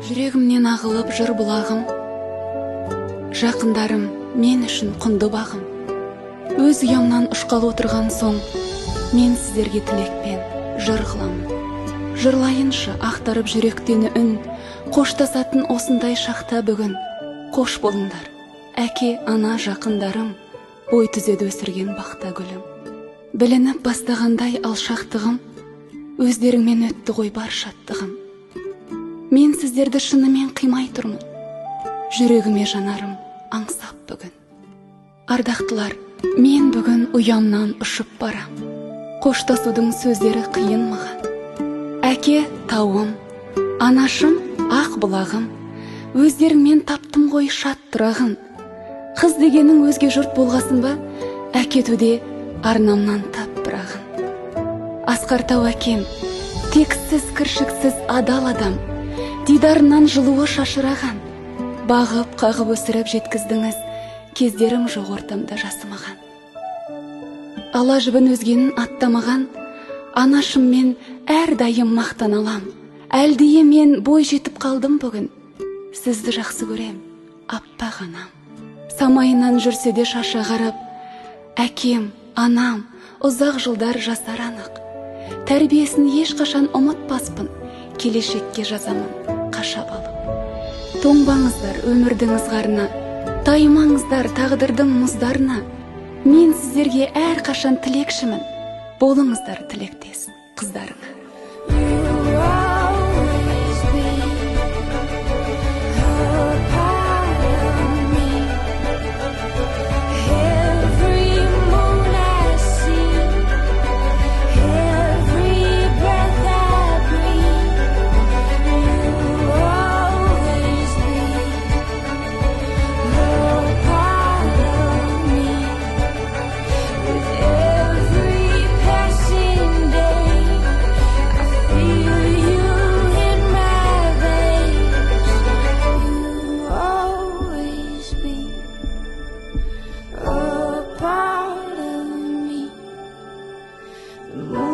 Жүрегімнен ағылып жыр бұлағым, жақындарым мен үшін құнды бағым. Өз ұямнан ұшқалы отырған соң, мен сіздерге тілекпен жыр қыламын. Жырлайыншы ақтарып жүректені үн, қоштасатын осындай шақта бүгін. Қош болыңдар, әке, ана, жақындарым, бой түзеді өсірген бақта гүлім. Білініп бастағандай алшақтығым, өздеріңмен өтті ғой бар шаттығым. Мен сіздерді шынымен қимай тұрмын, жүрегіме жанарым аңсап бүгін. Ардақтылар, мен бүгін ұямнан ұшып барам, қоштасудың сөздері қиын маған. Әке, тауым, анашым, ақ бұлағым, өздеріңмен таптым ғой шаттырағын. Қыз дегенің өзге жұрт болғасын ба, әкетуде арнамнан тап бірағын. Асқартау әкем, тексіз кіршіксіз адал адам, дидарынан жылуы шашыраған. Бағып, қағып өсіріп жеткіздіңіз, кездерім жоқ ортамда жасымаған. Ала жібін өзгенін аттамаған, анашым мен әрдайым мақтан алам. Әлдие мен бой жетіп қалдым бүгін, сізді жақсы көрем, аппақ анам. Самайынан жүрсе де шаша қарап, әкем, анам, ұзақ жылдар жасар анық. Тәрбиесін ешқашан ұмытпаспын, келешекке жазамын қашап алып. Тоңбаңыздар өмірдің ызғарына, таймаңыздар тағдырдың мұздарына. Мен сіздерге әрқашан тілекшімін, болыңыздар тілектес қыздарына. The